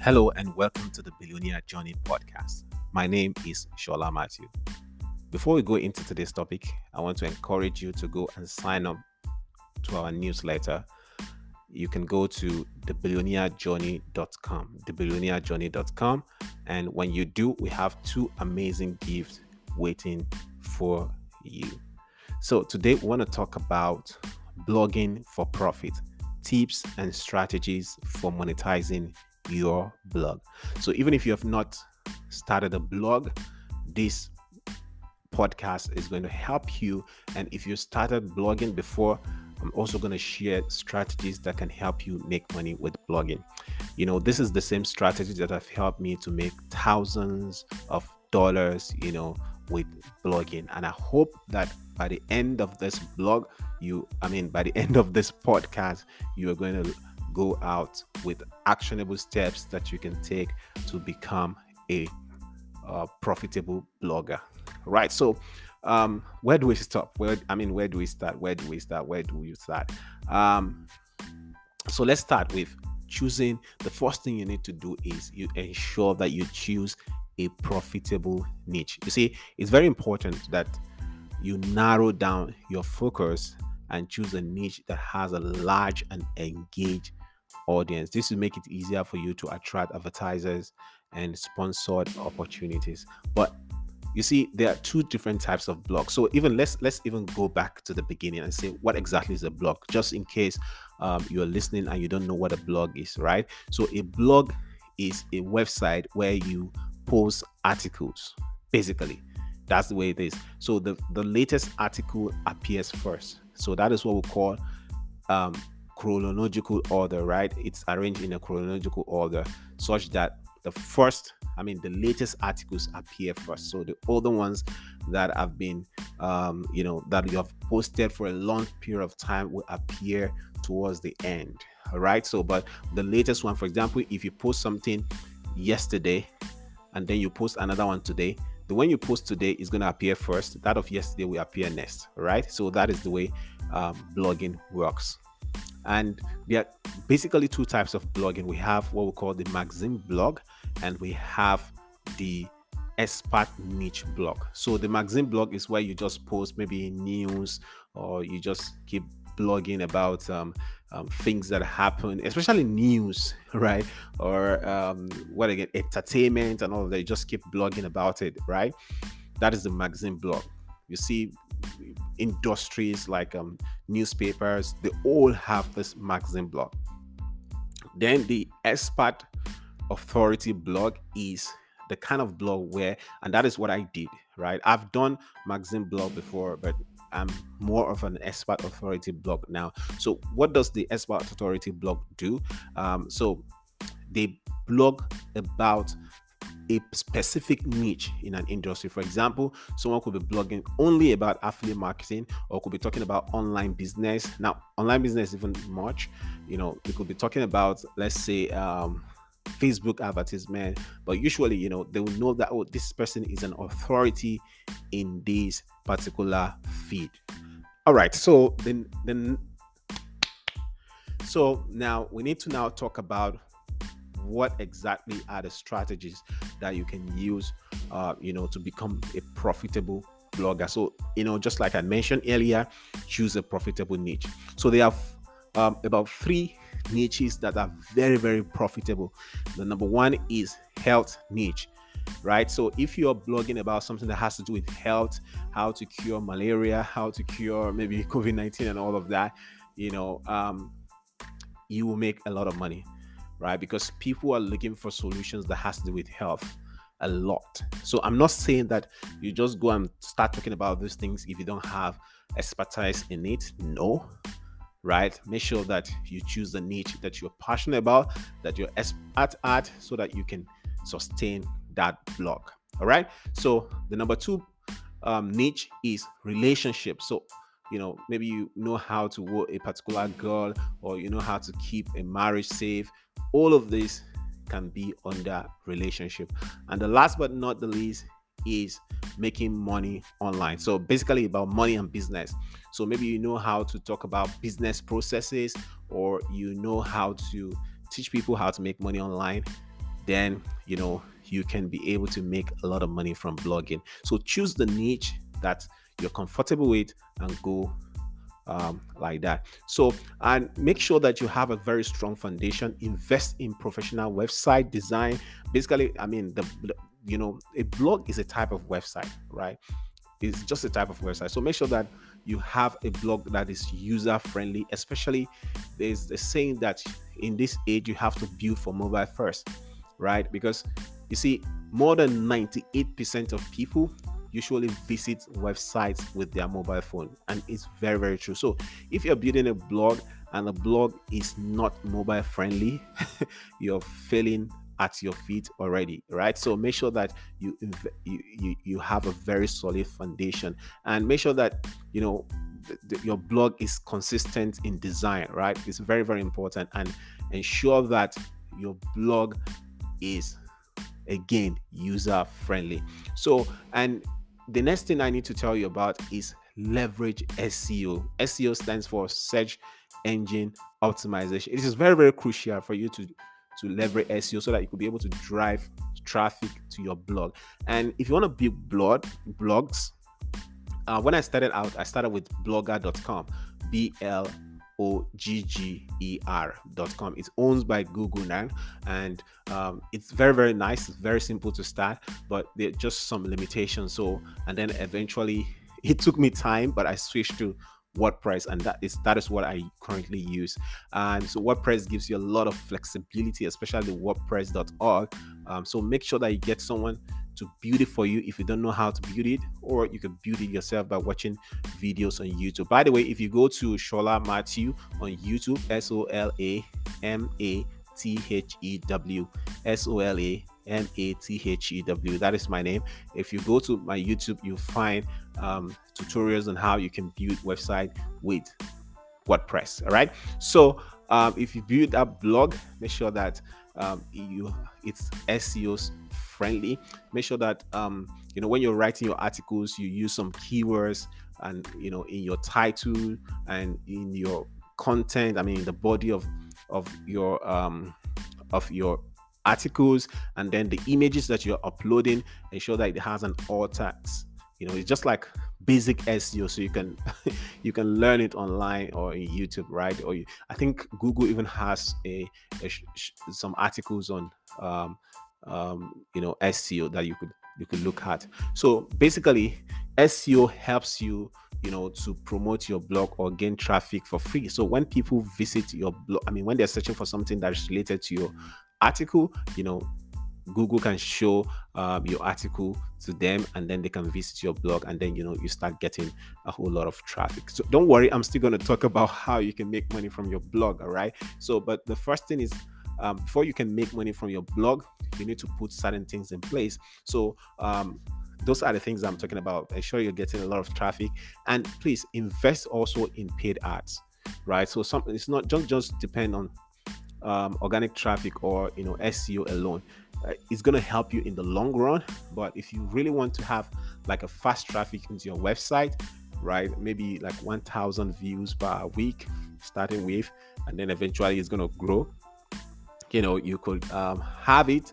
Hello and welcome to the Billionaire Journey podcast. My name is Shola Matthew. Before we go into today's topic, I want to encourage you to go and sign up to our newsletter. You can go to thebillionairejourney.com, and when you do, we have two amazing gifts waiting for you. So today we want to talk about blogging for profit, tips and strategies for monetizing your blog. So even if you have not started a blog, this podcast is going to help you. And if you started blogging before, I'm also going to share strategies that can help you make money with blogging. This is the same strategy that have helped me to make thousands of dollars, with blogging. And I hope that by the end of this by the end of this podcast, you are going to go out with actionable steps that you can take to become a profitable blogger. Right. So where do we stop? Where do we start? So let's start with choosing. The first thing you need to do is you ensure that you choose a profitable niche. You see, it's very important that you narrow down your focus and choose a niche that has a large and engaged audience. This will make it easier for you to attract advertisers and sponsored opportunities. But you see, there are two different types of blogs. So even let's even go back to the beginning and say what exactly is a blog, just in case you're listening and you don't know what a blog is, right? So a blog is a website where you post articles. Basically, that's the way it is. So the latest article appears first. So that is what we call chronological order, right? It's arranged in a chronological order such that the latest articles appear first. So the older ones that have been, that you have posted for a long period of time will appear towards the end. All right. So, but the latest one, for example, if you post something yesterday and then you post another one today, the one you post today is going to appear first. That of yesterday will appear next. All right. So that is the way blogging works. And there are basically two types of blogging. We have what we call the magazine blog, and we have the expert niche blog. So the magazine blog is where you just post maybe news, or you just keep blogging about things that happen, especially news, right? Or entertainment and all of that. You just keep blogging about it, right? That is the magazine blog. You see, industries like newspapers, they all have this magazine blog. Then the expert authority blog is the kind of blog where, and that is what I did, right? I've done magazine blog before, but I'm more of an expert authority blog now. So what does the expert authority blog do? So they blog about a specific niche in an industry. For example, someone could be blogging only about affiliate marketing, or could be talking about online business. Now, online business even much, we could be talking about, let's say, Facebook advertisement, but usually, they will know that, this person is an authority in this particular feed. All right. So so now we need to now talk about what exactly are the strategies that you can use, to become a profitable blogger. So, just like I mentioned earlier, choose a profitable niche. So they have about three niches that are very, very profitable. The number one is health niche, right? So if you're blogging about something that has to do with health, how to cure malaria, how to cure maybe COVID-19 and all of that, you will make a lot of money, right? Because people are looking for solutions that has to do with health a lot. So I'm not saying that you just go and start talking about these things if you don't have expertise in it. No, right? Make sure that you choose the niche that you're passionate about, that you're expert at, so that you can sustain that blog. All right. So the number two niche is relationship. So maybe you know how to woo a particular girl, or you know how to keep a marriage safe. All of this can be under relationship. And the last but not the least is making money online. So basically about money and business. So maybe you know how to talk about business processes, or you know how to teach people how to make money online. then you can be able to make a lot of money from blogging. So choose the niche that you're comfortable with and go like that. So, and make sure that you have a very strong foundation. Invest in professional website design. Basically, I mean, a blog is a type of website, right? It's just a type of website. So make sure that you have a blog that is user friendly. Especially, there's the saying that in this age you have to build for mobile first, right? Because you see, more than 98% of people usually visit websites with their mobile phone, and it's very, very true. So if you're building a blog and the blog is not mobile friendly, you're failing at your feet already, right? So make sure that you have a very solid foundation, and make sure that your blog is consistent in design, right? It's very, very important. And ensure that your blog is, again, user friendly. So, and the next thing I need to tell you about is leverage SEO. SEO stands for search engine optimization. It is very, very crucial for you to leverage SEO so that you could be able to drive traffic to your blog. And if you want to build blogs, when I started out, I started with blogger.com, blogger.com. It's owned by Google now, and it's very, very nice. It's very simple to start, but there are just some limitations. So, and then eventually, it took me time, but I switched to WordPress, and that is what I currently use. And so WordPress gives you a lot of flexibility, especially WordPress.org. So make sure that you get someone to build it for you if you don't know how to build it, or you can build it yourself by watching videos on YouTube. By the way, if you go to Shola Matthew on YouTube, SOLAMATHEW, that is my name. If you go to my YouTube, you'll find tutorials on how you can build website with WordPress. All right. So if you build a blog, make sure that it's SEO friendly. Make sure that when you're writing your articles, you use some keywords, and in your title and in your content. I mean, the body of your articles, and then the images that you're uploading, ensure that it has an alt text. It's just like basic SEO, so you can you can learn it online or in YouTube, right? I think Google even has some articles on SEO that you could look at. So basically, SEO helps you to promote your blog or gain traffic for free. So when people visit your blog, I mean, when they're searching for something that's related to your article, Google can show your article to them, and then they can visit your blog, and then you start getting a whole lot of traffic. So don't worry, I'm still going to talk about how you can make money from your blog. All right. So, but the first thing is, before you can make money from your blog, you need to put certain things in place. So those are the things I'm talking about. Ensure you're getting a lot of traffic, and please invest also in paid ads, right? So something, it's not just depend on organic traffic or SEO alone. It's going to help you in the long run, but if you really want to have like a fast traffic into your website, right, maybe like 1,000 views per week starting with, and then eventually it's going to grow, you could have it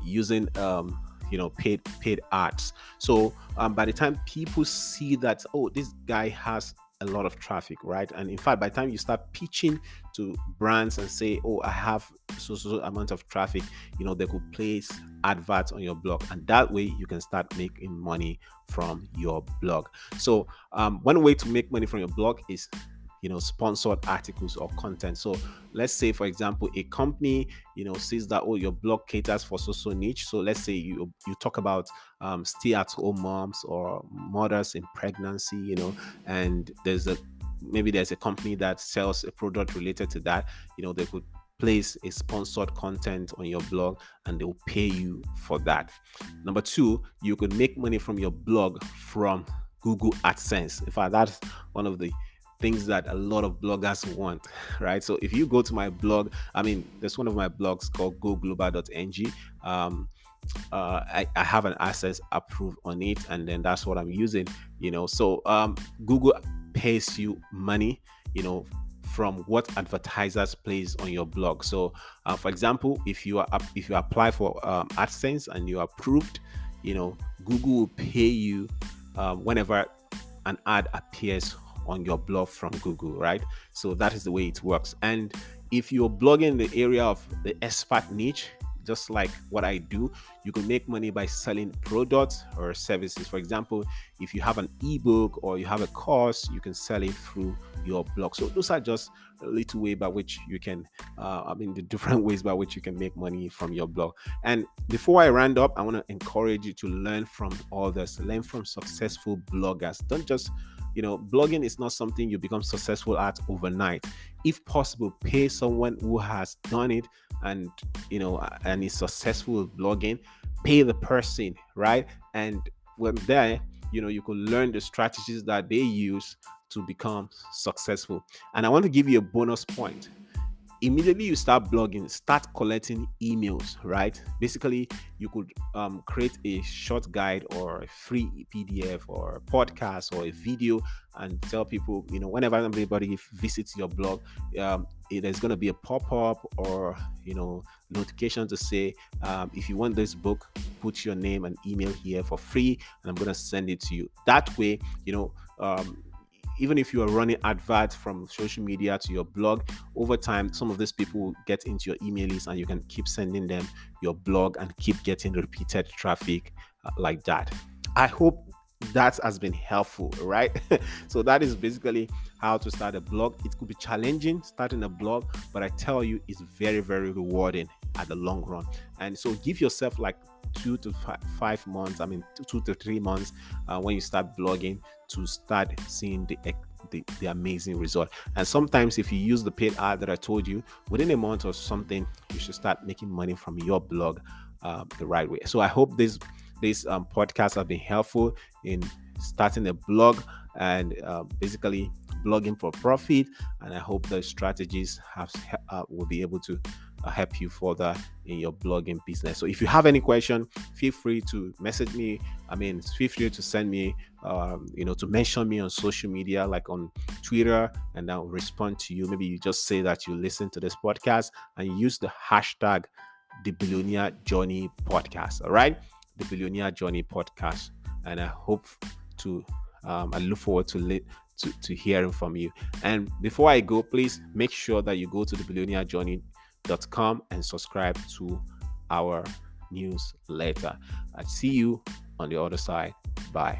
using paid ads. So by the time people see that, oh, this guy has a lot of traffic, right? And in fact, by the time you start pitching to brands and say, oh, I have so amount of traffic, they could place adverts on your blog, and that way you can start making money from your blog. So one way to make money from your blog is sponsored articles or content. So let's say, for example, a company sees that, oh, your blog caters for so niche. So let's say you talk about stay-at-home moms or mothers in pregnancy, and there's a company that sells a product related to that. They could place a sponsored content on your blog, and they'll pay you for that. Number two, you could make money from your blog from Google AdSense. In fact, that's one of the things that a lot of bloggers want, right? So if you go to my blog, I mean, there's one of my blogs called goglobal.ng. I have an access approved on it, and then that's what I'm using. So Google pays you money, from what advertisers place on your blog. So, for example, if you apply for AdSense and you are approved, Google will pay you whenever an ad appears on your blog from Google, right? So that is the way it works. And if you're blogging in the area of the expert niche, just like what I do, you can make money by selling products or services. For example, if you have an ebook or you have a course, you can sell it through your blog. So those are just a little way by which you can, the different ways by which you can make money from your blog. And before I round up, I want to encourage you to learn from others, learn from successful bloggers. Don't just blogging is not something you become successful at overnight. If possible, pay someone who has done it and is successful with blogging. Pay the person, right? And when there, you can learn the strategies that they use to become successful. And I want to give you a bonus point. Immediately you start blogging, start collecting emails, right? Basically, you could create a short guide or a free PDF or a podcast or a video and tell people, whenever anybody visits your blog, there's going to be a pop-up or notification to say, if you want this book, put your name and email here for free and I'm going to send it to you. That way, even if you are running adverts from social media to your blog, over time, some of these people will get into your email list and you can keep sending them your blog and keep getting repeated traffic like that. I hope that has been helpful, right? So that is basically how to start a blog. It could be challenging starting a blog, but I tell you, it's very, very rewarding at the long run. And so give yourself like 2 to 5 months, 2 to 3 months when you start blogging to start seeing the amazing result. And sometimes if you use the paid ad that I told you, within a month or something, you should start making money from your blog the right way. So I hope this podcast have been helpful in starting a blog and basically blogging for profit. And I hope the strategies will be able to help you further in your blogging business. So if you have any question, feel free to message me. Feel free to send me, to mention me on social media, like on Twitter, and I'll respond to you. Maybe you just say that you listen to this podcast and use the hashtag the Billionaire Journey Podcast. All right, the Billionaire Journey Podcast, and I hope to. I look forward to hearing from you. And before I go, please make sure that you go to thebillionairejourney.com and subscribe to our newsletter. I see you on the other side. Bye.